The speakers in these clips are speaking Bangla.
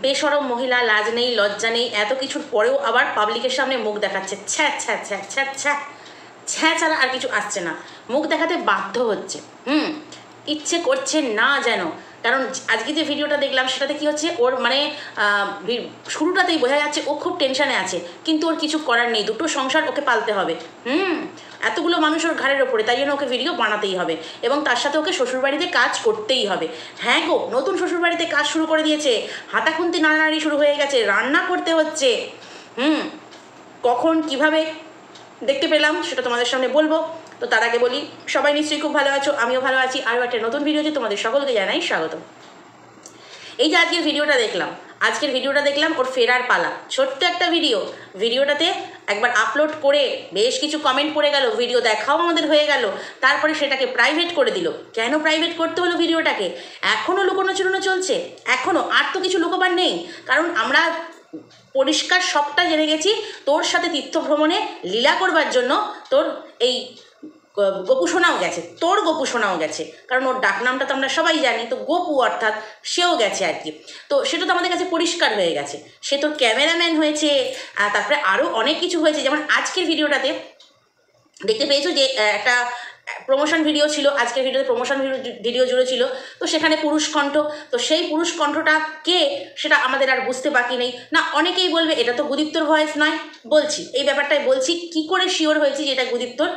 বেশরম মহিলা, লাজ নেই লজ্জা নেই, এত কিছুর পরেও আবার পাবলিকের সামনে মুখ দেখাচ্ছে। ছ্যা ছ্যা ছ্যা ছ্যা ছ্যা ছ্যা ছাড়া আর কিছু আসছে না, মুখ দেখাতে বাধ্য হচ্ছে। ইচ্ছে করছে না যেন। কারণ আজকে যে ভিডিওটা দেখলাম সেটাতে কি হচ্ছে, ওর মানে শুরুটাতেই বোঝা যাচ্ছে ও খুব টেনশানে আছে, কিন্তু ওর কিছু করার নেই, দুটো সংসার ওকে পালতে হবে। এতগুলো মানুষ ওর ঘাড়ের ওপরে, তাই জন্য ওকে ভিডিও বানাতেই হবে এবং তার সাথে ওকে শ্বশুরবাড়িতে কাজ করতেই হবে। হ্যাঁ গো, নতুন শ্বশুরবাড়িতে কাজ শুরু করে দিয়েছে, হাতাখুন্তি নাড়ানাড়ি শুরু হয়ে গেছে, রান্না করতে হচ্ছে। কখন কিভাবে দেখতে পেলাম সেটা তোমাদের সামনে বলবো। তো তার আগে বলি, সবাই নিশ্চয়ই খুব ভালো আছো, আমিও ভালো আছি। আরও একটা নতুন ভিডিওতে তোমাদের সকলকে জানাই স্বাগত। এই যে আজকের ভিডিওটা দেখলাম ওর ফেরার পালা, ছোট্ট একটা ভিডিওটাতে একবার আপলোড করে বেশ কিছু কমেন্ট পড়ে গেল, ভিডিও দেখাও আমাদের হয়ে গেল, তারপরে সেটাকে প্রাইভেট করে দিল। কেন প্রাইভেট করতে হলো ভিডিওটাকে? এখনও লুকোনো চুরোনো চলছে, এখনও, আর তো কিছু লুকোবার নেই। কারণ আমরা পরিষ্কার সবটা জেনে গেছি, তোর সাথে তীর্থ ভ্রমণে লীলা করবার জন্য তোর এই গপু শোনাও গেছে, তোর গপু শোনাও গেছে, কারণ ওর ডাকনামটা তো আমরা সবাই জানি, তো গপু অর্থাৎ সেও গেছে আর কি। তো সেটা তো আমাদের কাছে পরিষ্কার হয়ে গেছে, সে তোর ক্যামেরাম্যান হয়েছে, তারপরে আরও অনেক কিছু হয়েছে। যেমন আজকের ভিডিওটাতে দেখতে পেয়েছো যে একটা প্রমোশন ভিডিও ছিল, আজকের ভিডিওতে প্রমোশন ভিডিও জুড়ে ছিল, তো সেখানে পুরুষ কণ্ঠ, তো সেই পুরুষ কণ্ঠটা কে সেটা আমাদের আর বুঝতে বাকি নেই। না, অনেকেই বলবে এটা তো গুদীপ্তর ভয়েস নয়, বলছি এই ব্যাপারটাই বলছি, কি করে শিওর হয়েছি যে এটা গুদীপ্তর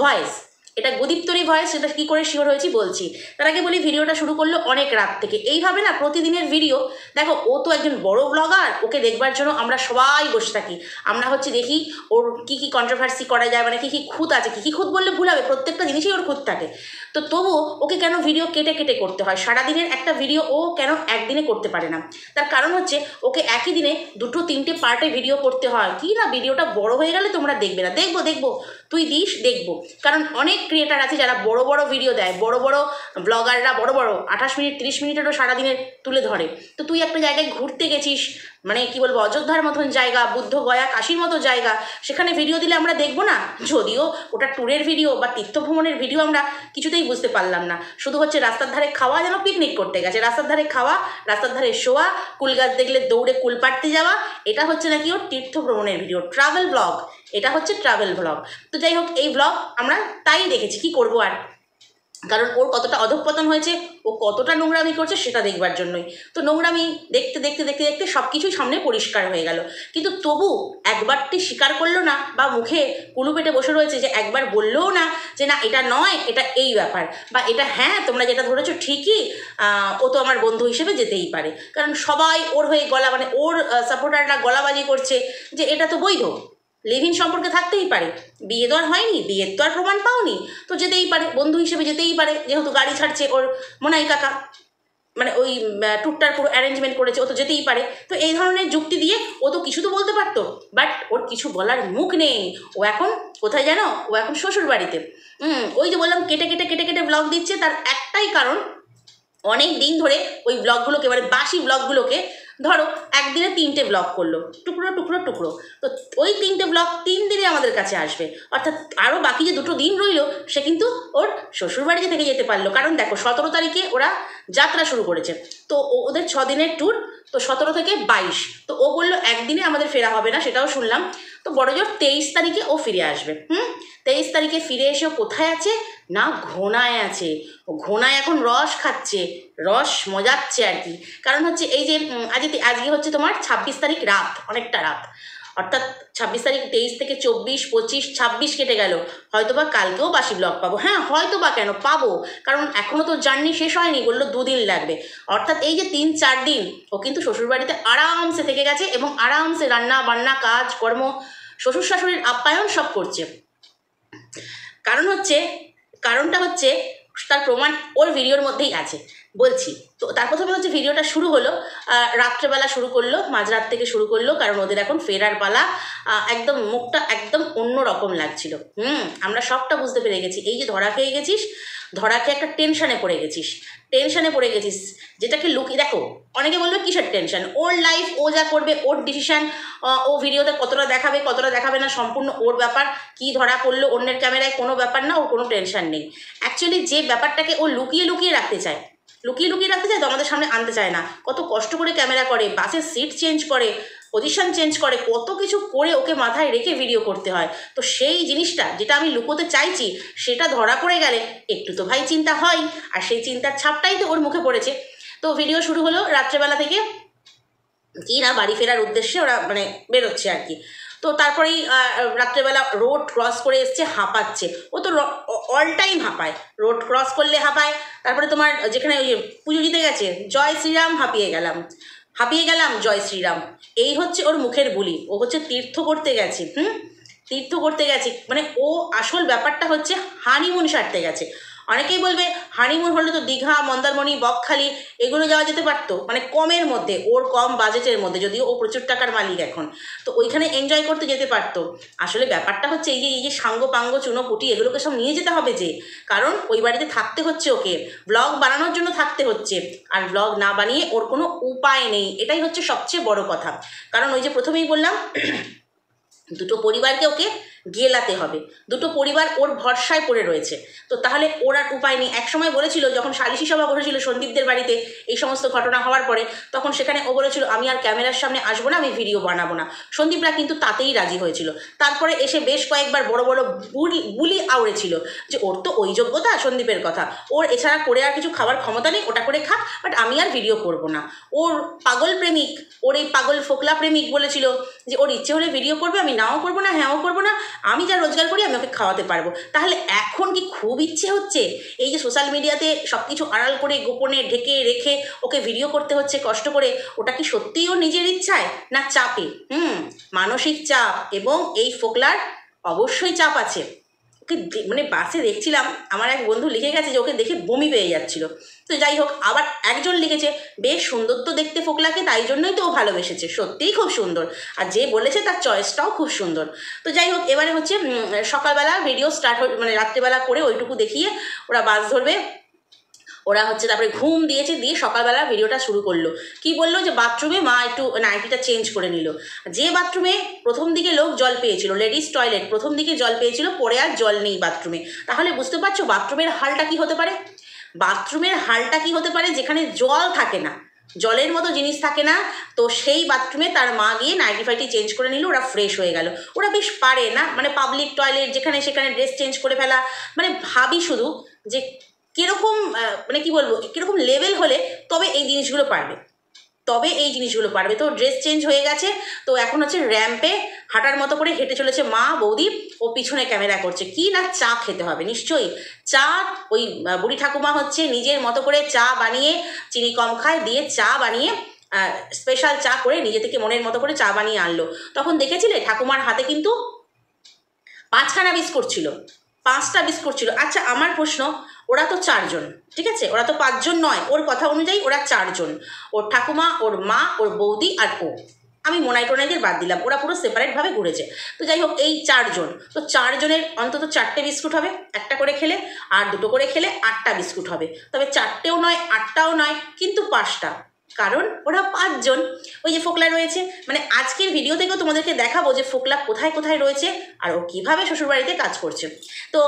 ভয়েস, এটা গুদীপ্তরই ভয়েস, সেটা কী করে শিওর হয়েছি বলছি। তার আগে বলি, ভিডিওটা শুরু করলো অনেক রাত থেকে, এইভাবে না প্রতিদিনের ভিডিও দেখো, ও তো একজন বড় ব্লগার, ওকে দেখবার জন্য আমরা সবাই বসে থাকি, আমরা হচ্ছে দেখি ওর কী কী কন্ট্রোভার্সি করা যায়, মানে কী কী খুঁত আছে, কী কী খুঁত বললে ভুল হবে, প্রত্যেকটা জিনিসই ওর খুঁত থাকে। তো তবুও ওকে কেন ভিডিও কেটে কেটে করতে হয়? সারাদিনের একটা ভিডিও ও কেন একদিনে করতে পারে না? তার কারণ হচ্ছে ওকে একই দিনে 2-3টে পার্টে ভিডিও করতে হয়। কি না, ভিডিওটা বড় হয়ে গেলে তোমরা দেখবে না, দেখবো তুই দিস, দেখবো। কারণ অনেক ক্রিয়েটার আছে যারা বড় বড় ভিডিও দেয়, বড় বড় ব্লগাররা বড় 28 মিনিট 30 মিনিটেরও সারাদিনে তুলে ধরে। তো তুই একটা জায়গায় ঘুরতে গেছিস, মানে কি বলবো, অযোধ্যার মতন জায়গা, বুদ্ধগয়া, কাশীর মতো জায়গা, সেখানে ভিডিও দিলে আমরা দেখবো না? যদিও ওটা ট্যুরের ভিডিও বা তীর্থভ্রমণের ভিডিও, আমরা কিছুতেই বুঝতে পারলাম না। শুধু হচ্ছে রাস্তার ধারে খাওয়া, যেন পিকনিক করতে গেছে, রাস্তার ধারে খাওয়া, রাস্তার ধারে শোয়া, কুল গাছ দেখলে দৌড়ে কুল পাড়তে যাওয়া, এটা হচ্ছে নাকি ওর তীর্থভ্রমণের ভিডিও, ট্রাভেল ব্লগ, এটা হচ্ছে ট্রাভেল ব্লগ। তো যাই হোক, এই ব্লগ আমরা তাই দেখেছি, কি করবো আর, কারণ ওর কতটা অধঃপতন হয়েছে, ও কতটা নোংরামি করছে সেটা দেখবার জন্যই। তো নোংরামি দেখতে দেখতে দেখতে দেখতে সব কিছুই সামনে পরিষ্কার হয়ে গেল, কিন্তু তবু একবারটি স্বীকার করলো না, বা মুখে কুলু পেটে বসে রয়েছে, যে একবার বললেও না যে না এটা নয়, এটা এই ব্যাপার, বা এটা হ্যাঁ তোমরা যেটা ধরেছো ঠিকই, ও তো আমার বন্ধু হিসেবে যেতেই পারে। কারণ সবাই ওর হয়ে মানে ওর সাপোর্টাররা গলাবাজি করছে যে এটা তো বৈধ, লিভ ইন সম্পর্কে থাকতেই পারে, বিয়ে তো আর হয়নি, বিয়ের তো আর প্রমাণ পাওনি, তো যেতেই পারে, বন্ধু হিসেবে যেতেই পারে, যেহেতু গাড়ি ছাড়ছে ওর মোনাই কাকা, মানে ওই ট্যুরটার পুরো অ্যারেঞ্জমেন্ট করেছে, ও তো যেতেই পারে। তো এই ধরনের যুক্তি দিয়ে ও তো কিছু তো বলতে পারতো, বাট ওর কিছু বলার মুখ নেই। ও এখন কোথায় জানো? ও এখন শ্বশুর বাড়িতে। ওই যে বললাম কেটে কেটে কেটে কেটে ব্লগ দিচ্ছে, তার একটাই কারণ, অনেক দিন ধরে ওই ব্লগগুলোকে, মানে বাসি ব্লগগুলোকে, ধরো একদিনে 3টে ব্লগ করলো, টুকরো টুকরো টুকরো, তো ওই 3টে ব্লগ 3 দিনে আমাদের কাছে আসবে, অর্থাৎ আরও বাকি যে 2টো দিন রইল সে কিন্তু ওর শ্বশুরবাড়িতে থেকে যেতে পারলো। কারণ দেখো 17 তারিখে ওরা যাত্রা শুরু করেছে, তো ওদের 6 দিনের ট্যুর, তো 17 থেকে 22, তো ও বললো একদিনে আমাদের ফেরা হবে না, সেটাও শুনলাম। তো বড়জোর 23 তারিখে ও ফিরে আসবে। 23 তারিখে ফিরে এসে ও কোথায় আছে না, ঘোনায় আছে। ও ঘোনায় এখন রস খাচ্ছে, রস মজাচ্ছে আর কি। কারণ হচ্ছে এই যে আজকে হচ্ছে তোমার 26 তারিখ রাত, অনেকটা রাত, অর্থাৎ 26 তারিখ, 23 থেকে 24, 25, 26 কেটে গেল, হয়তোবা কালকেও বাসি ব্লগ পাবো। হ্যাঁ হয়তো বা, কেন পাবো, কারণ এখনও তো জার্নি শেষ হয়নি, বললো 2 দিন লাগবে, অর্থাৎ এই যে 3-4 দিন ও কিন্তু শ্বশুরবাড়িতে আরামসে থেকে গেছে এবং আরামসে রান্না বান্না কাজ কর্ম, শ্বশুর শাশুড়ির আপ্যায়ন সব করছে। কারণটা হচ্ছে তার প্রমাণ ওর ভিডিওর মধ্যেই আছে, বলছি। তো তার প্রথমে হচ্ছে ভিডিওটা শুরু হলো রাত্রেবেলা, শুরু করলো মাঝরাত থেকে শুরু করলো, কারণ ওদের এখন ফেরার পালা। একদম মুখটা একদম অন্য রকম লাগছিল। আমরা সবটা বুঝতে পেরে গেছি। এই যে ধরা খেয়ে গেছিস, ধরা খেয়ে একটা টেনশানে পড়ে গেছিস, যেটাকে লুকিয়ে দেখো। অনেকে বলবে কিসের টেনশন, ওর লাইফ, ও যা করবে, ওর ডিসিশান, ও ভিডিওতে কতটা দেখাবে না সম্পূর্ণ ওর ব্যাপার। কি ধরা পড়লো অন্যের ক্যামেরায় কোনো ব্যাপার না, ওর কোনো টেনশন নেই। অ্যাকচুয়ালি যে ব্যাপারটাকে ও লুকিয়ে রাখতে চায়, লুকিয়ে লুকিয়ে রাখতে চায় তো আমাদের সামনে আনতে চায় না। কত কষ্ট করে ক্যামেরা করে, বাসের সিট চেঞ্জ করে, পজিশন চেঞ্জ করে, কত কিছু করে ওকে মাথায় রেখে ভিডিও করতে হয়। তো সেই জিনিসটা যেটা আমি লুকোতে চাইছি সেটা ধরা পড়ে গেলে একটু তো ভাই চিন্তা হয়, আর সেই চিন্তার ছাপটাই তো ওর মুখে পড়েছে। তো ভিডিও শুরু হলো রাত্রেবেলা থেকে, কি না বাড়ি ফেরার উদ্দেশ্যে ওরা মানে বেরোচ্ছে আর কি। তো তারপরেই রাত্রেবেলা রোড ক্রস করে এসছে, হাঁপাচ্ছে। ও তো অল টাইম হাঁপায়, রোড ক্রস করলে হাঁপায়। তারপরে তোমার যেখানে ওই পুজো দিতে গেছে, জয় শ্রীরাম, হাঁপিয়ে গেলাম জয় শ্রীরাম, এই হচ্ছে ওর মুখের বুলি। ও হচ্ছে তীর্থ করতে গেছে, তীর্থ করতে গেছি, মানে ও আসল ব্যাপারটা হচ্ছে হানিমুন সারতে গেছে। অনেকেই বলবে হানিমুন হলে তো দীঘা, মন্দারমণি, বকখালি এগুলো যাওয়া যেতে পারতো, মানে কমের মধ্যে, ওর কম বাজেটের মধ্যে, যদিও ও প্রচুর টাকার মালিক এখন, তো ওইখানে এনজয় করতে যেতে পারতো। আসলে ব্যাপারটা হচ্ছে এই যে সাঙ্গ পাঙ্গ চুনোপুটি এগুলোকে সব নিয়ে যেতে হবে যে, কারণ ওই বাড়িতে থাকতে হচ্ছে ওকে, ব্লগ বানানোর জন্য থাকতে হচ্ছে, আর ব্লগ না বানিয়ে ওর কোনো উপায় নেই। এটাই হচ্ছে সবচেয়ে বড় কথা। কারণ ওই যে প্রথমেই বললাম, দুটো পরিবারকে ওকে গেলাতে হবে, দুটো পরিবার ওর ভরসায় পড়ে রয়েছে, তো তাহলে ওর আর উপায় নেই। একসময় বলেছিল, যখন সালিশি সভা বসেছিল সন্দীপদের বাড়িতে এই সমস্ত ঘটনা হওয়ার পরে, তখন সেখানে ও বলেছিল আমি আর ক্যামেরার সামনে আসবো না, আমি ভিডিও বানাবো না। সন্দীপরা কিন্তু তাতেই রাজি হয়েছিল। তারপরে এসে বেশ কয়েকবার বড় বড় বুলি আউড়েছিল যে ওর তো ওই যোগ্যতা, সন্দীপের কথা, ওর এছাড়া করে আর কিছু খাওয়ার ক্ষমতা নেই, ওটা করে খা, বাট আমি আর ভিডিও করব না। ওর পাগল প্রেমিক, ওর এই পাগল ফোকলা প্রেমিক বলেছিল যে ওর ইচ্ছে হলে ভিডিও করবে, আমি নাও করবো না, হ্যাঁও করবো না, আমি যা রোজগার করি আমি ওকে খাওয়াতে পারবো। তাহলে এখন কি খুব ইচ্ছে হচ্ছে এই যে সোশ্যাল মিডিয়াতে সব কিছু আড়াল করে, গোপনে ঢেকে রেখে ওকে ভিডিও করতে হচ্ছে কষ্ট করে, ওটা কি সত্যিই ওর নিজের ইচ্ছায় না চাপে? মানসিক চাপ, এবং এই ফোকলার অবশ্যই চাপ আছে। ওকে মানে বাসে দেখছিলাম, আমার এক বন্ধু লিখে গেছে যে ওকে দেখে বমি পেয়ে যাচ্ছিল। তো যাই হোক, আবার একজন লিখেছে বেশ সুন্দর তো দেখতে ফোকলাকে, তাই জন্যই তো ও ভালোবেসেছে, সত্যিই খুব সুন্দর, আর যে বলেছে তার চয়েসটাও খুব সুন্দর। তো যাই হোক, এবারে হচ্ছে সকালবেলা ভিডিও স্টার্ট মানে রাত্রেবেলা করে ওইটুকু দেখিয়ে ওরা বাস ধরবে। ওরা হচ্ছে তারপরে ঘুম দিয়েছে, দিয়ে সকালবেলা ভিডিওটা শুরু করলো। কি বললো যে বাথরুমে মা একটু নাইটিটা চেঞ্জ করে নিল। যে বাথরুমে প্রথম দিকে লোক জল পেয়েছিল, লেডিস টয়লেট, প্রথম দিকে জল পেয়েছিল, পরে আর জল নেই বাথরুমে। তাহলে বুঝতে পারছো বাথরুমের হালটা কি হতে পারে? বাথরুমের হালটা কি হতে পারে? যেখানে জল থাকে না, জলের মতো জিনিস থাকে না, তো সেই বাথরুমে তার মা গিয়ে নাইটি ফাইটি চেঞ্জ করে নিল, ওরা ফ্রেশ হয়ে গেল। ওরা বেশ পারে না, মানে পাবলিক টয়লেট যেখানে সেখানে ড্রেস চেঞ্জ করে ফেলা, মানে ভাবি শুধু যে কীরকম মানে কি বলবো, কীরকম লেভেল হলে তবে এই জিনিসগুলো পারবে, তো ড্রেস চেঞ্জ হয়ে গেছে, তো এখন হচ্ছে র্যাম্পে হাঁটার মতো করে হেঁটে চলেছে মা বৌদি, ও পিছনে ক্যামেরা করছে। কি না চা খেতে হবে নিশ্চয়ই, চা ওই বুড়ি ঠাকুমা হচ্ছে নিজের মতো করে চা বানিয়ে, চিনি কম খায়, দিয়ে চা বানিয়ে স্পেশাল চা করে নিজে থেকে মনের মতো করে চা বানিয়ে আনলো। তখন দেখেছিলে ঠাকুমার হাতে কিন্তু 5খানা বিস্কুট ছিল, 5টা বিস্কুট ছিল। আচ্ছা আমার প্রশ্ন, ওরা তো 4 জন, ঠিক আছে, ওরা তো 5 জন নয়, ওর কথা অনুযায়ী ওরা 4 জন, ওর ঠাকুমা, ওর মা, ওর বৌদি আর ও। আমি মোনাই টোনাইদের বাদ দিলাম, ওরা পুরো সেপারেটভাবে ঘুরেছে। তো যাই হোক, এই 4 জন, তো 4 জনের অন্তত 4টে বিস্কুট হবে, একটা করে খেলে, আর 2টো করে খেলে 8টা বিস্কুট হবে। তবে 4টেও নয়, 8টাও নয়, কিন্তু 5টা, কারণ ওরা 5 জন। ওই যে ফোকলা রয়েছে, মানে আজকের ভিডিও থেকেও তোমাদেরকে দেখাবো যে ফোকলা কোথায় কোথায় রয়েছে আর ও কীভাবে শ্বশুরবাড়িতে কাজ করছে। তো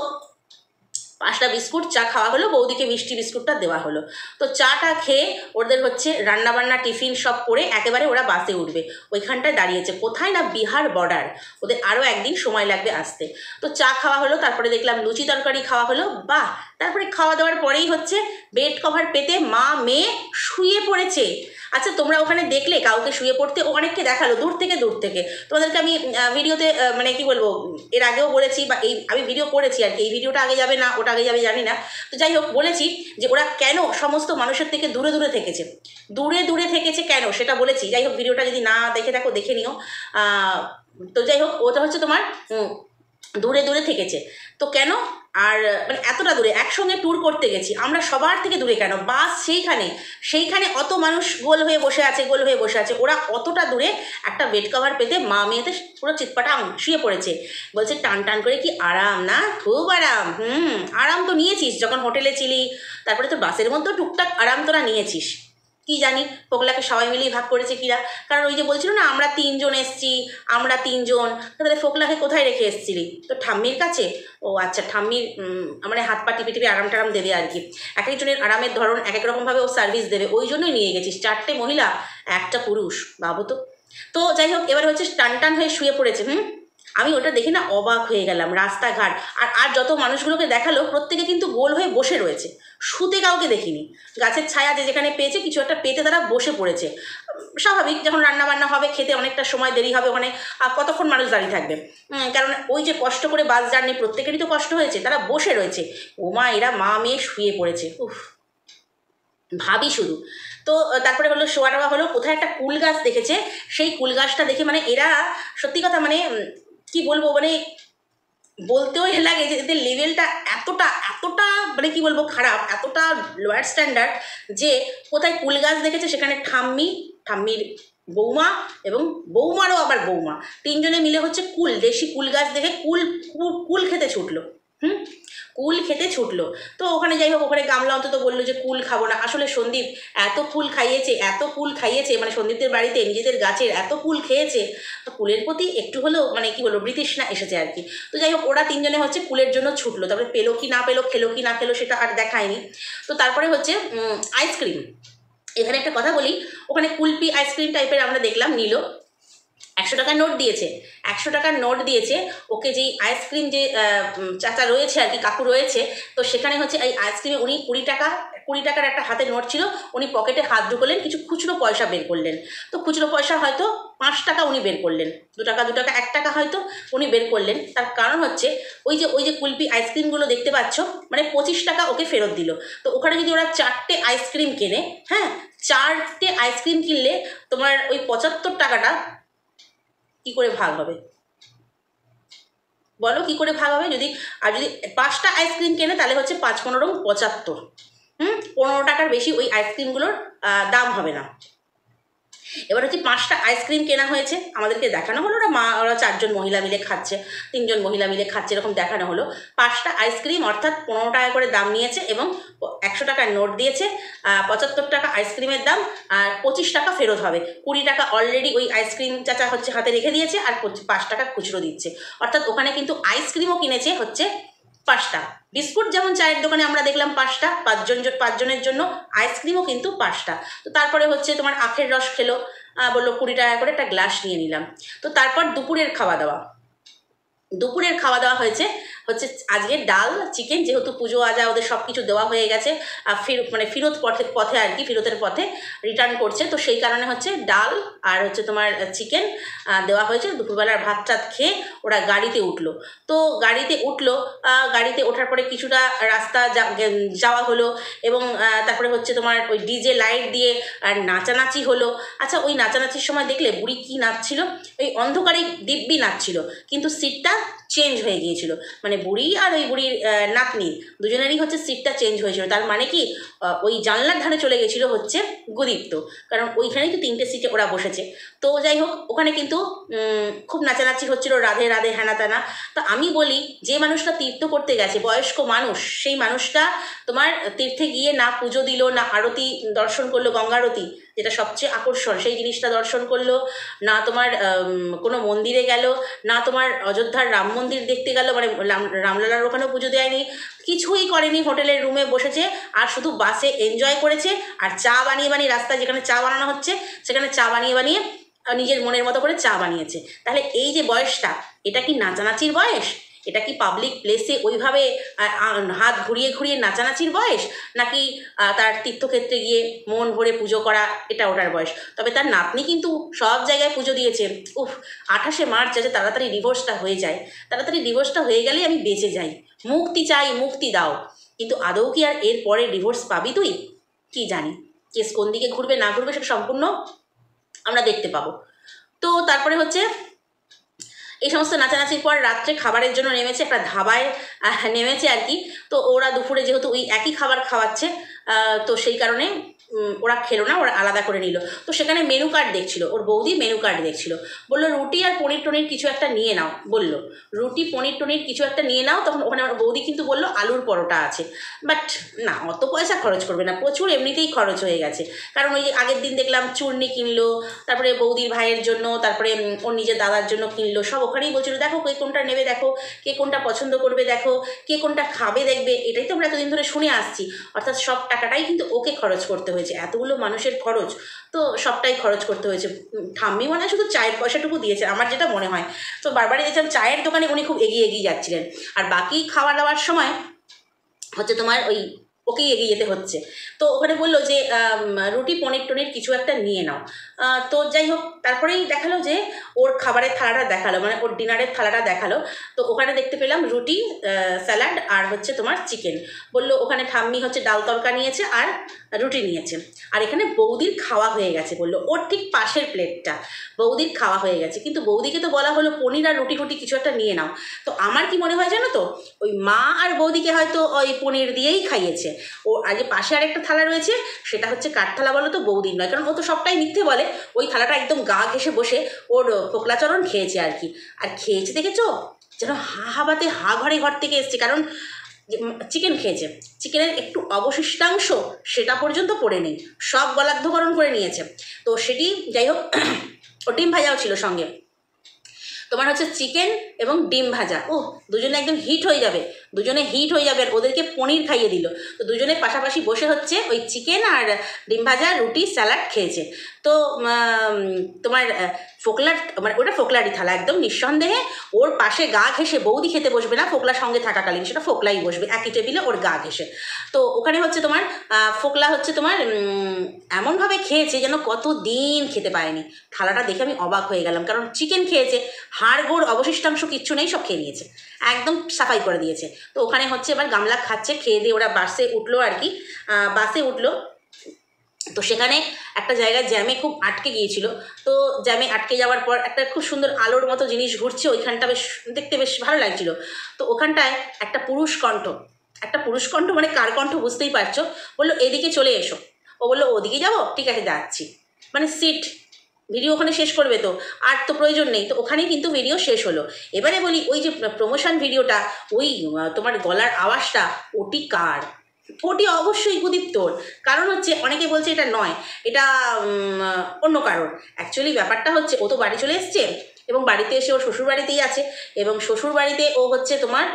5টা বিস্কুট চা খাওয়া হলো, বৌদিকে মিষ্টি বিস্কুটটা দেওয়া হলো। তো চাটা খেয়ে ওদের হচ্ছে রান্নাবান্না টিফিন সব করে একেবারে ওরা বাসে উঠবে। ওইখানটায় দাঁড়িয়েছে, কোথায় না বিহার বর্ডার, ওদের আরও একদিন সময় লাগবে আসতে। তো চা খাওয়া হলো, তারপরে দেখলাম লুচি তরকারি খাওয়া হলো, বাহ। তারপরে খাওয়া দাওয়ার পরেই হচ্ছে বেড কভার পেতে মা মেয়ে শুয়ে পড়েছে। আচ্ছা তোমরা ওখানে দেখলে কাউকে শুয়ে পড়তে? ও অনেককে দেখালো দূর থেকে তোমাদেরকে আমি ভিডিওতে মানে কি বলবো, এর আগেও বলেছি, বা এই আমি ভিডিও করেছি আর কি, এই ভিডিওটা আগে যাবে না ওটা আগে যাবে জানি না। তো যাই হোক, বলেছি যে ওরা কেন সমস্ত মানুষের থেকে দূরে দূরে থেকেছে কেন সেটা বলেছি। যাই হোক, ভিডিওটা যদি না দেখে থাকো দেখে নিও। তো যাই হোক, ওটা হচ্ছে তোমার দূরে থেকেছে। তো কেন? আর মানে এতটা দূরে একসঙ্গে ট্যুর করতে গেছি আমরা, সবার থেকে দূরে কেন? বাস সেইখানে অত মানুষ গোল হয়ে বসে আছে, ওরা অতটা দূরে একটা বেড কভার পেতে মা মেয়েতে পুরো চিৎপাটাং শুয়ে পড়েছে। বলছে টান টান করে কি আরাম না? খুব আরাম। আরাম তো নিয়েছিস যখন হোটেলে ছিলি, তারপরে তো বাসের মধ্যেও টুকটাক আরাম তোরা নিয়েছিস। কি জানি ফোকলাকে সবাই মিলেই ভাগ করেছে কিনা, কারণ ওই যে বলছিল না আমরা 3 জন এসছি, আমরা 3 জন, তাহলে ফোকলাকে কোথায় রেখে এসছিলি? তো ঠাম্মির কাছে? ও আচ্ছা, ঠাম্মির মানে হাত পা টিপে টিপে আরাম টারাম দেবে আর কি, এক একজনের আরামের ধরন এক এক রকমভাবে ও সার্ভিস দেবে, ওই জন্যই নিয়ে গেছিস 4টে মহিলা একটা পুরুষ, ভাবো তো। তো যাই হোক, এবার হচ্ছে টান টান হয়ে শুয়ে পড়েছে। আমি ওটা দেখে না অবাক হয়ে গেলাম, রাস্তাঘাট আর আর যত মানুষগুলোকে দেখালো প্রত্যেকে কিন্তু গোল হয়ে বসে রয়েছে, শুতে কাউকে দেখিনি। গাছের ছায়া যে যেখানে পেয়েছে কিছু একটা পেতে তারা বসে পড়েছে। স্বাভাবিক, যখন রান্না বান্না হবে, খেতে অনেকটা সময় দেরি হবে, ওখানে কতক্ষণ মানুষ দাঁড়িয়ে থাকবে? কারণ ওই যে কষ্ট করে বাস জার্নি, প্রত্যেকেরই তো কষ্ট হয়েছে, তারা বসে রয়েছে। ওমা, এরা মা মেয়ে শুয়ে পড়েছে, উফ ভাবি শুধু। তো তারপরে হলো শোয়া টোয়া হলো, কোথায় একটা কুল গাছ দেখেছে, সেই কুল গাছটা দেখে মানে এরা সত্যি কথা মানে কি বলবো, মানে বলতেও লাগে যে এদের লেভেলটা এতটা এতটা মানে কি বলবো খারাপ, এতটা লোয়ার স্ট্যান্ডার্ড, যে কোথায় কুল গাছ দেখেছে সেখানে ঠাম্মির বৌমা এবং বৌমারও আবার বৌমা, 3 জনে মিলে হচ্ছে কুল, দেশি কুল গাছ দেখে কুল খেতে ছুটলো। কুল খেতে ছুটলো। তো ওখানে যাই হোক, ওখানে গামলা অন্তত বললো যে কুল খাবো না। আসলে সন্দীপ এত কুল খাইয়েছে মানে সন্দীপদের বাড়িতে নিজেদের গাছের এত কুল খেয়েছে, তো কুলের প্রতি একটু হলেও মানে কি বলবো বৃতৃষ্ণা এসেছে আর কি। তো যাই হোক, ওরা 3 জনে হচ্ছে কুলের জন্য ছুটলো, তারপরে পেলো কি না পেলো, খেলো কি না খেলো সেটা আর দেখায়নি। তো তারপরে হচ্ছে আইসক্রিম, এখানে একটা কথা বলি, ওখানে কুলপি আইসক্রিম টাইপের আমরা দেখলাম নিল, 100 টাকার নোট দিয়েছে, 100 টাকার নোট দিয়েছে ওকে। যেই আইসক্রিম যে চাচা রয়েছে আর কি, কাকু রয়েছে, তো সেখানে হচ্ছে এই আইসক্রিমে উনি 20 টাকার একটা হাতের নোট ছিল, উনি পকেটে হাত ঢুকলেন, কিছু খুচরো পয়সা বের করলেন। তো খুচরো পয়সা হয়তো 5 টাকা উনি বের করলেন, 2 টাকা 1 টাকা হয়তো উনি বের করলেন। তার কারণ হচ্ছে ওই যে কুলপি আইসক্রিমগুলো দেখতে পাচ্ছ, মানে 25 টাকা ওকে ফেরত দিল। তো ওখানে যদি ওরা 4টে আইসক্রিম কেনে, হ্যাঁ 4টে আইসক্রিম কিনলে তোমার ওই 75 টাকাটা কি করে ভাগ হবে বলো, কি করে ভাগ হবে? যদি 5টা আইসক্রিম কেনে তাহলে হচ্ছে 5 15 75, 15 টাকার বেশি ওই আইসক্রিমগুলোর দাম হবে না। এবার হচ্ছে 5টা আইসক্রিম কেনা হয়েছে, আমাদেরকে দেখানো হলো, ওরা 4 জন মহিলা মিলে খাচ্ছে, 3 জন মহিলা মিলে খাচ্ছে, এরকম দেখানো হলো। 5টা আইসক্রিম অর্থাৎ 15 টাকা করে দাম নিয়েছে এবং 100 টাকার নোট দিয়েছে, 75 টাকা আইসক্রিমের দাম, আর 25 টাকা ফেরত হবে। 20 টাকা অলরেডি ওই আইসক্রিম চাচা হচ্ছে হাতে রেখে দিয়েছে, আর 5 টাকা খুচরো দিচ্ছে। অর্থাৎ ওখানে কিন্তু আইসক্রিমও কিনেছে হচ্ছে 5টা, বিস্কুট যেমন চায়ের দোকানে আমরা দেখলাম 5টা, 5 জনের জন্য আইসক্রিমও কিন্তু 5টা। তো তারপরে হচ্ছে তোমার আখের রস খেলো, বললো 20 টাকা করে একটা গ্লাস নিয়ে নিলাম। তো তারপর দুপুরের খাওয়া দাওয়া হয়েছে হচ্ছে আজকে ডাল চিকেন, যেহেতু পুজো আজা ওদের সব কিছু দেওয়া হয়ে গেছে, ফেরত পথে আর কি, ফেরতের পথে রিটার্ন করছে, তো সেই কারণে হচ্ছে ডাল আর হচ্ছে তোমার চিকেন দেওয়া হয়েছে। দুপুরবেলার ভাত টাত খেয়ে ওরা গাড়িতে উঠলো। তো গাড়িতে ওঠার পরে কিছুটা রাস্তা যাওয়া হলো, এবং তারপরে হচ্ছে তোমার ওই ডিজে লাইট দিয়ে নাচানাচি হলো। আচ্ছা, ওই নাচানাচির সময় দেখলে বুড়ি কি নাচছিল? ওই অন্ধকারে দিব্যি নাচছিল, কিন্তু সিটটা চেঞ্জ হয়ে গিয়েছিল, মানে বুড়ি আর ওই বুড়ির নাতনি দুজনেরই হচ্ছে সিটটা চেঞ্জ হয়েছিল। তার মানে কি ওই জানলার ধারে চলে গেছিল হচ্ছে গুদীপ্ত, কারণ ওইখানেই তো 3টে সিটে ওরা বসেছে। তো যাই হোক, ওখানে কিন্তু খুব নাচানাচি হচ্ছিল, রাধে রাধে হ্যানা ত্যানা। তো আমি বলি, যে মানুষটা তীর্থ করতে গেছে, বয়স্ক মানুষ, সেই মানুষটা তোমার তীর্থে গিয়ে না পুজো দিল, না আরতি দর্শন করলো, গঙ্গারতি যেটা সবচেয়ে আকর্ষণ সেই জিনিসটা দর্শন করলো না, তোমার কোনো মন্দিরে গেল না, তোমার অযোধ্যার রাম মন্দির দেখতে গেল, মানে রামলালার ওখানেও পুজো দেয়নি, কিছুই করেনি, হোটেলের রুমে বসেছে আর শুধু বাসে এনজয় করেছে, আর চা বানিয়ে রাস্তায় যেখানে চা বানানো হচ্ছে সেখানে চা বানিয়ে নিজের মনের মতো করে চা বানিয়েছে। তাহলে এই যে বয়সটা, এটা কি নাচানাচির বয়স? এটা কি পাবলিক প্লেসে ওইভাবে হাত ঘুরিয়ে নাচানাচির বয়স? নাকি তার তীর্থক্ষেত্রে গিয়ে মন ভরে পুজো করা এটা ওটার বয়স? তবে তার নাতনি কিন্তু সব জায়গায় পুজো দিয়েছে। 28শে মার্চ যাতে তাড়াতাড়ি ডিভোর্সটা হয়ে যায়, তাড়াতাড়ি ডিভোর্সটা হয়ে গেলেই আমি বেঁচে যাই, মুক্তি চাই, মুক্তি দাও। কিন্তু আদৌ কি আর এর পরে ডিভোর্স পাবি তুই? কি জানি কেস কোন দিকে ঘুরবে না ঘুরবে সেটা সম্পূর্ণ আমরা দেখতে পাবো। তো তারপরে হচ্ছে এই সমস্ত নাচানাচির পর রাত্রে খাবারের জন্য নেমেছে, একটা ধাবায় নেমেছে আর কি। তো ওরা দুপুরে যেহেতু ওই একই খাবার খাওয়াচ্ছে, তো সেই কারণে ওরা খেলো না, ওরা আলাদা করে নিল। তো সেখানে মেনু কার্ড দেখছিল, ওর বৌদি মেনু কার্ড দেখছিল, বললো রুটি আর পনির টনির কিছু একটা নিয়ে নাও, বললো রুটি পনির টনির কিছু একটা নিয়ে নাও। তখন ওখানে ওর বৌদি কিন্তু বললো আলুর পরোটা আছে, বাট না, অত পয়সা খরচ করবে না, প্রচুর এমনিতেই খরচ হয়ে গেছে। কারণ ওই যে আগের দিন দেখলাম চূর্ণি কিনলো, তারপরে বৌদির ভাইয়ের জন্য, তারপরে ওর নিজের দাদার জন্য কিনলো, সব ওখানেই বলছিল দেখো কে কোনটা নেবে, দেখো কে কোনটা পছন্দ করবে, দেখো কে কোনটা খাবে দেখবে। এটাই তো আমরা এতদিন ধরে শুনে আসছি, অর্থাৎ সব টাকাটাই কিন্তু ওকে খরচ করতে হয়েছে, এতগুলো মানুষের খরচ তো সবটাই খরচ করতে হয়েছে। ঠাম্মি মনে হয় শুধু চায়ের পয়সাটুকু দিয়েছে আমার যেটা মনে হয়। তো বারবারই দেখছিলাম চায়ের দোকানে উনি খুব এগিয়ে এগিয়ে যাচ্ছিলেন, আর বাকি খাওয়া দাওয়ার সময় হচ্ছে তোমার ওই ওকেই এগিয়ে যেতে হচ্ছে। তো ওখানে বললো যে রুটি পনির টনির কিছু একটা নিয়ে নাও। তো যাই হোক, তারপরেই দেখালো যে ওর খাবারের থালাটা দেখালো, মানে ওর ডিনারের থালাটা দেখালো। তো ওখানে দেখতে পেলাম রুটি, স্যালাড আর হচ্ছে তোমার চিকেন। বললো ওখানে ঠাম্মি হচ্ছে ডাল তরকা নিয়েছে আর রুটি নিয়েছে, আর এখানে বৌদির খাওয়া হয়ে গেছে। বললো ওর ঠিক পাশের প্লেটটা বৌদির খাওয়া হয়ে গেছে, কিন্তু বৌদিকে তো বলা হলো পনির আর রুটি টুটি কিছু একটা নিয়ে নাও। তো আমার কি মনে হয় জানো তো, ওই মা আর বৌদিকে হয়তো ওই পনির দিয়েই খাইয়েছে। ও আগে পাশে আরেকটা থালা রয়েছে, সেটা হচ্ছে কাঠ থালা, বলো তো বৌদির নয়, কারণ ও তো সবটাই মিথ্যে বলে। ওই থালাটা একদম গা ঘেসে বসে ওর ফোকলাচরণ খেয়েছে আর কি। আর খেয়েছে দেখেছো, যেন হাবাতে ঘর থেকে এসছে, কারণ চিকেন খেয়েছে, চিকেনের একটু অবশিষ্টাংশ সেটা পর্যন্ত পড়ে নেই, সব গলাদ্ধকরণ করে নিয়েছে। তো সেটি যাই হোক, ও ডিম ভাজাও ছিল সঙ্গে, তোমার হচ্ছে চিকেন এবং ডিম ভাজা। ও দুজনে একদম হিট হয়ে যাবে, দুজনে হিট হয়ে যাবে। আর ওদেরকে পনির খাইয়ে দিল, তো দুজনে পাশাপাশি বসে হচ্ছে ওই চিকেন আর ডিম ভাজা, রুটি, স্যালাড খেয়েছে। তো তোমার ফোকলার, মানে ওটা ফোকলারই থালা একদম নিঃসন্দেহে। ওর পাশে গা ঘেসে বৌদি খেতে বসবে না, ফোকলার সঙ্গে থাকাকালীন সেটা ফোকলাই বসবে একই টেবিলে ওর গা ঘেসে। তো ওখানে হচ্ছে তোমার ফোকলা হচ্ছে তোমার এমনভাবে খেয়েছে যেন কত দিন খেতে পায়নি। থালাটা দেখে আমি অবাক হয়ে গেলাম, কারণ চিকেন খেয়েছে, হাড় গোড় অবশিষ্টাংশ কিচ্ছু নেই, সব খেয়ে নিয়েছে, একদম সাফাই করে দিয়েছে। তো ওখানে হচ্ছে এবার গামলা খাচ্ছে, খেয়ে দিয়ে ওরা বাসে উঠলো আর কি, বাসে উঠলো। তো সেখানে একটা জায়গায় জ্যামে খুব আটকে গিয়েছিল। তো জ্যামে আটকে যাওয়ার পর একটা খুব সুন্দর আলোর মতো জিনিস ঘুরছে, ওইখানটা বেশ দেখতে বেশ ভালো লাগছিল। তো ওখানটায় একটা পুরুষ কণ্ঠ, মানে কার কণ্ঠ বুঝতেই পারছো, বললো এদিকে চলে এসো। ও বললো ওদিকে যাবো, ঠিক আছে যাচ্ছি। মানে সিট, ভিডিও ওখানে শেষ করবে তো, আর তো প্রয়োজন নেই। তো ওখানেই কিন্তু ভিডিও শেষ হলো। এবারে বলি, ওই যে প্রমোশন ভিডিওটা, ওই তোমার গলার আওয়াজটা, ওটি কার? ওটি অবশ্যই গুদীপ্তর। কারণ হচ্ছে অনেকে বলছে এটা নয়, এটা অন্য কারণ। অ্যাকচুয়ালি ব্যাপারটা হচ্ছে ও তো বাড়ি চলে এসছে, এবং বাড়িতে এসে ওর শ্বশুর বাড়িতেই আছে, এবং শ্বশুর বাড়িতে ও হচ্ছে তোমার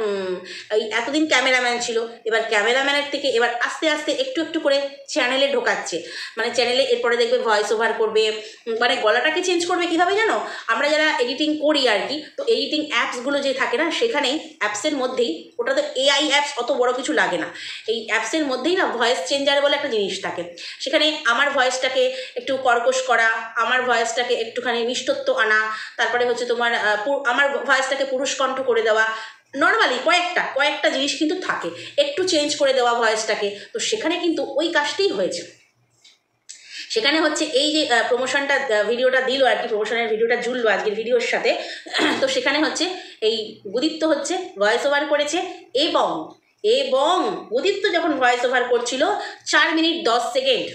এই এতদিন ক্যামেরাম্যান ছিল, এবার ক্যামেরাম্যানের থেকে এবার আস্তে আস্তে একটু একটু করে চ্যানেলে ঢোকাচ্ছে। মানে চ্যানেলে এরপরে দেখবে ভয়েস ওভার করবে, মানে গলাটাকে চেঞ্জ করবে। কীভাবে জানো, আমরা যারা এডিটিং করি আর কি, তো এডিটিং অ্যাপসগুলো যে থাকে না, সেখানেই অ্যাপসের মধ্যেই, ওটা তো এআই অ্যাপস, অত বড় কিছু লাগে না, এই অ্যাপসের মধ্যেই না ভয়েস চেঞ্জার বলে একটা জিনিস থাকে। সেখানে আমার ভয়েসটাকে একটু কর্কশ করা, আমার ভয়েসটাকে একটুখানি মিষ্টত্ব আনা, তারপরে হচ্ছে তোমার আমার ভয়েসটাকে পুরুষ কণ্ঠ করে দেওয়া, নর্মালি কয়েকটা জিনিস কিন্তু থাকে, একটু চেঞ্জ করে দেওয়া ভয়েসটাকে। তো সেখানে কিন্তু ওই কাজটাই হয়েছে। সেখানে হচ্ছে এই যে প্রমোশনটা ভিডিওটা দিল আর কি, প্রমোশনের ভিডিওটা জুড়লো আজকের ভিডিওর সাথে। তো সেখানে হচ্ছে এই গুদীপ্ত হচ্ছে ভয়েস ওভার করেছে, এবং উদিত্য যখন ভয়েস ওভার করছিল 4 মিনিট 10 সেকেন্ড,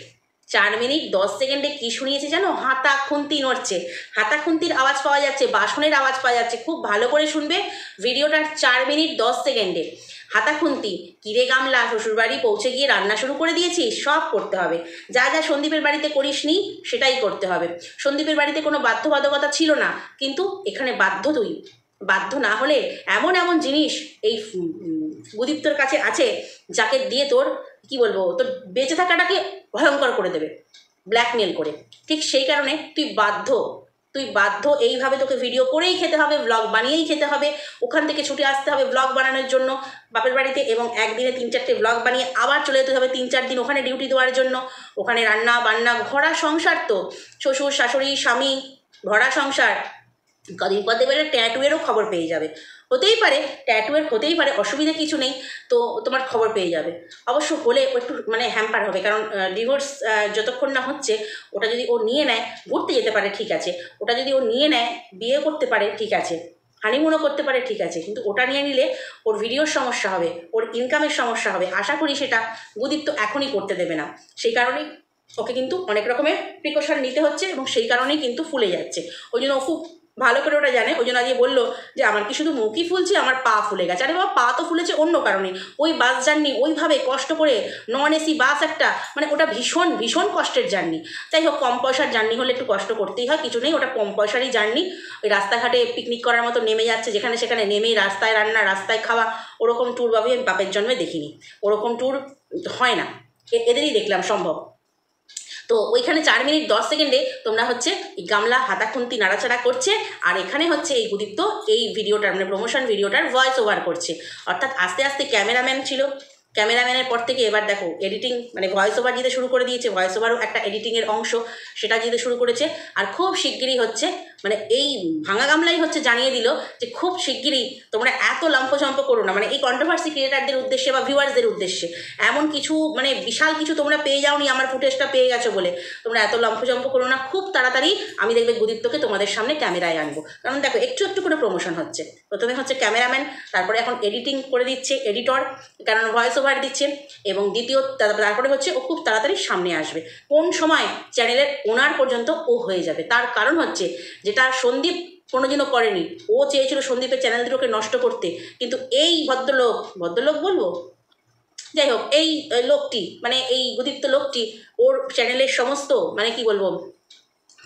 4 মিনিট 10 সেকেন্ডে কী শুনিয়েছে জানো? হাতা খুন্তি নড়ছে, হাতা খুন্তির আওয়াজ পাওয়া যাচ্ছে, বাসনের আওয়াজ পাওয়া যাচ্ছে। খুব ভালো করে শুনবে ভিডিওটার। 4 মিনিট 10 সেকেন্ডে হাতা খুন্তি, কিরে গামলা শ্বশুরবাড়ি পৌঁছে গিয়ে রান্না শুরু করে দিয়েছিস, সব করতে হবে। যা যা সন্দীপের বাড়িতে করিসনি সেটাই করতে হবে। সন্দীপের বাড়িতে কোনো বাধ্যবাধকতা ছিল না, কিন্তু এখানে বাধ্য তুই। বাধ্য না হলে এমন এমন জিনিস এই গুদীপ্তর কাছে আছে, যাকে দিয়ে তোর কি বলবো, তোর বেঁচে থাকাটাকে ভয়ঙ্কর করে দেবে, ব্ল্যাকমেল করে। ঠিক সেই কারণে তুই বাধ্য, এইভাবে তোকে ভিডিও করেই খেতে হবে, ব্লগ বানিয়েই খেতে হবে। ওখান থেকে ছুটে আসতে হবে ব্লগ বানানোর জন্য বাপের বাড়িতে, এবং একদিনে 3-4টে ব্লগ বানিয়ে আবার চলে যেতে হবে 3-4 দিন ওখানে ডিউটি দেওয়ার জন্য। ওখানে রান্না বান্না, ভরা সংসার, তো শ্বশুর শাশুড়ি স্বামী, ভরা সংসার। কদিন পর দেখবে ট্যাটুয়েরও খবর পেয়ে যাবে, হতেই পারে ট্যাটুয়ের, হতেই পারে, অসুবিধা কিছু নেই। তো তোমার খবর পেয়ে যাবে, অবশ্য হলে একটু মানে হ্যাম্পার হবে, কারণ ডিভোর্স যতক্ষণ না হচ্ছে, ওটা যদি ও নিয়ে নেয়, ঘুরতে যেতে পারে ঠিক আছে, ওটা যদি ও নিয়ে নেয়, বিয়ে করতে পারে ঠিক আছে, হানিমুনও করতে পারে ঠিক আছে, কিন্তু ওটা নিয়ে নিলে ওর ভিডিওর সমস্যা হবে, ওর ইনকামের সমস্যা হবে। আশা করি সেটা গুদীপ্ত এখনই করতে দেবে না। সেই কারণেই ওকে কিন্তু অনেক রকমের প্রিকশন নিতে হচ্ছে এবং সেই কারণেই কিন্তু ফুলে যাচ্ছে। ওই জন্য ও খুব ভালো করে ওটা জানে। ওই জন্য আজকে বললো যে আমার কি শুধু মুখই ফুলছে, আমার পা ফুলে গেছে। আরে বাবা, পা তো ফুলেছে অন্য কারণে। ওই বাস জার্নি ওইভাবে কষ্ট করে, নন এসি বাস একটা, মানে ওটা ভীষণ ভীষণ কষ্টের জার্নি। যাই হোক, কম পয়সার জার্নি হলে একটু কষ্ট করতেই হয়, কিছু নেই, ওটা কম পয়সারই জার্নি। ওই রাস্তাঘাটে পিকনিক করার মতো নেমে যাচ্ছে, যেখানে সেখানে নেমেই রাস্তায় রান্না, রাস্তায় খাওয়া, ওরকম ট্যুর বাবু আমি বাপের জন্মে দেখিনি। ওরকম ট্যুর হয় না, এদেরই দেখলাম সম্ভব। তো ওইখানে 4 মিনিট 10 সেকেন্ডে তোমরা হচ্ছে এই গামলা হাতা খুন্তি নাড়াচাড়া করছে, আর এখানে হচ্ছে এই গুদীপ্ত এই ভিডিওটার মানে প্রমোশন ভিডিওটার ভয়েস ওভার করছে। অর্থাৎ আস্তে আস্তে ক্যামেরাম্যান ছিল, ক্যামেরাম্যানের পর থেকে এবার দেখো এডিটিং, মানে ভয়েস ওভার দিতে শুরু করে দিয়েছে। ভয়েস ওভারও একটা এডিটিংয়ের অংশ, সেটা দিতে শুরু করেছে। আর খুব শিগগিরই হচ্ছে, মানে এই ভাঙা গামলাই হচ্ছে জানিয়ে দিল যে খুব শিগগিরই তোমরা এত লম্ফঝম্প করো না, মানে এই কন্ট্রোভার্সি ক্রিয়েটারদের উদ্দেশ্যে বা ভিউয়ার্সদের উদ্দেশ্যে এমন কিছু, মানে বিশাল কিছু তোমরা পেয়ে যাওনি আমার ফুটেজটা পেয়ে গেছো বলে তোমরা এত লম্ফঝম্প করো না। খুব তাড়াতাড়ি আমি দেখবে গুদীপ্তকে তোমাদের সামনে ক্যামেরায় আনবো। কারণ দেখো একটু একটু করে প্রমোশন হচ্ছে। প্রথমে হচ্ছে ক্যামেরাম্যান, তারপরে এখন এডিটিং করে দিচ্ছে এডিটর, কারণ ভয়েস ওভার দিচ্ছে, এবং দ্বিতীয় তারপরে হচ্ছে ও খুব তাড়াতাড়ি সামনে আসবে। কোন সময় চ্যানেলের ওনার পর্যন্ত ও হয়ে যাবে, তার কারণ হচ্ছে যেটা সন্দীপ কোনোদিনও করেনি। ও চেয়েছিল সন্দীপের চ্যানেল দুটোকে নষ্ট করতে, কিন্তু এই ভদ্রলোক বলবো, যাই হোক, এই লোকটি মানে এই গুদীপ্ত লোকটি ওর চ্যানেলের সমস্ত, মানে কি বলবো,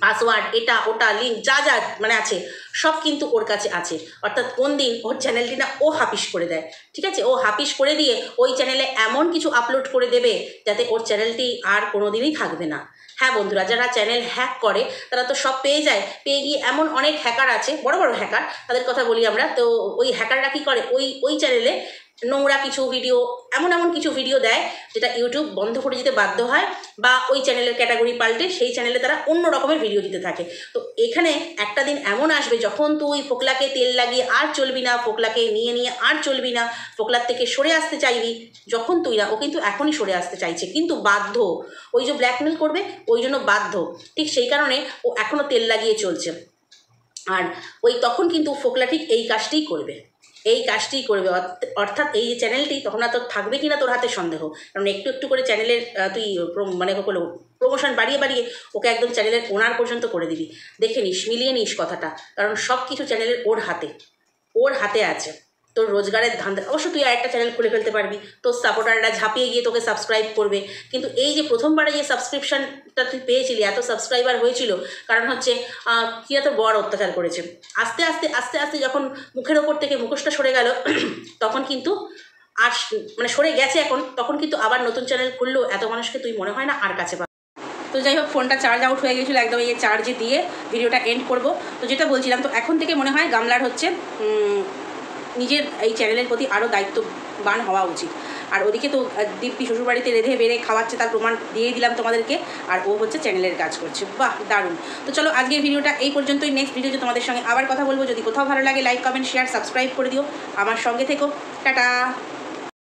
পাসওয়ার্ড, এটা ওটা লিঙ্ক যা যা মানে আছে সব কিন্তু ওর কাছে আছে। অর্থাৎ কোন দিন ওর চ্যানেলটি না ও হাপিস করে দেয়, ঠিক আছে, ও হাপিস করে দিয়ে ওই চ্যানেলে এমন কিছু আপলোড করে দেবে যাতে ওর চ্যানেলটি আর কোনো দিনই থাকবে না। হ্যাঁ বন্ধুরা, যারা চ্যানেল হ্যাক করে তারা তো সব পেয়ে যায়, পেয়ে গিয়ে এমন অনেক হ্যাকার আছে, বড় বড় হ্যাকার, তাদের কথা বলি আমরা। তো ওই হ্যাকাররা কী করে, ওই চ্যানেলে নোংরা কিছু ভিডিও, এমন কিছু ভিডিও দেয় যেটা ইউটিউব বন্ধ করে দিতে বাধ্য হয়, বা ওই চ্যানেলের ক্যাটাগরি পাল্টে সেই চ্যানেলে তারা অন্য রকমের ভিডিও দিতে থাকে। তো এখানে একটা দিন এমন আসবে যখন তুই ফোকলাকে তেল লাগিয়ে আর চলবি না, ফোকলাকে নিয়ে নিয়ে আর চলবি না, ফোকলার থেকে সরে আসতে চাইবি, যখন তুই না, ও কিন্তু এখনই সরে আসতে চাইছে, কিন্তু বাধ্য, ওই যে ব্ল্যাকমেল করবে ওই জন্য বাধ্য, ঠিক সেই কারণে ও এখনও তেল লাগিয়ে চলছে। আর ওই তখন কিন্তু ফোকলা ঠিক এই কাজটিই করবে, অর্থাৎ এই যে চ্যানেলটি তখন আর তোর থাকবে কিনা তোর হাতে সন্দেহ। কারণ একটু একটু করে চ্যানেলের তুই মানে প্রমোশন বাড়িয়ে ওকে একদম চ্যানেলের ওনার পর্যন্ত করে দিবি। দেখে নিস, মিলিয়ে নিস কথাটা, কারণ সব কিছু চ্যানেলের ওর হাতে আছে। তোর রোজগারের ধান্দা, অবশ্য তুই আরেকটা চ্যানেল খুলে ফেলতে পারবি, তোর সাপোর্টাররা ঝাঁপিয়ে গিয়ে তোকে সাবস্ক্রাইব করবে। কিন্তু এই যে প্রথমবারে যে সাবস্ক্রিপশানটা তুই পেয়েছিলি, এত সাবস্ক্রাইবার হয়েছিল, কারণ হচ্ছে কি এত বড় অত্যাচার করেছে। আস্তে আস্তে যখন মুখের ওপর থেকে মুখোশটা সরে গেল তখন কিন্তু আর মানে সরে গেছে এখন, তখন কিন্তু আবার নতুন চ্যানেল খুললেও এত মানুষকে তুই মনে হয় না আর কাছে পাবি। তো যাই হোক, ফোনটা চার্জ আউট হয়ে গেছিলো একদম, এই চার্জে দিয়ে ভিডিওটা এন্ড করব। তো যেটা বলছিলাম, তো এখন থেকে মনে হয় গামলার হচ্ছে নিজের এই চ্যানেলের প্রতি আরও দায়িত্ববান হওয়া উচিত। আর ওদিকে তো দীপ্তি শ্বশুরবাড়িতে রেঁধে বেড়ে খাওয়াচ্ছে, তার প্রমাণ দিয়ে দিলাম তোমাদেরকে, আর ও হচ্ছে চ্যানেলের কাজ করছে। বাহ, দারুণ। তো চলো আজকের ভিডিওটা এই পর্যন্তই। নেক্সট ভিডিওতে তোমাদের সঙ্গে আবার কথা বলবো। যদি কোথাও ভালো লাগে লাইক কমেন্ট শেয়ার সাবস্ক্রাইব করে দিও, আমার সঙ্গে থেকো। টাটা।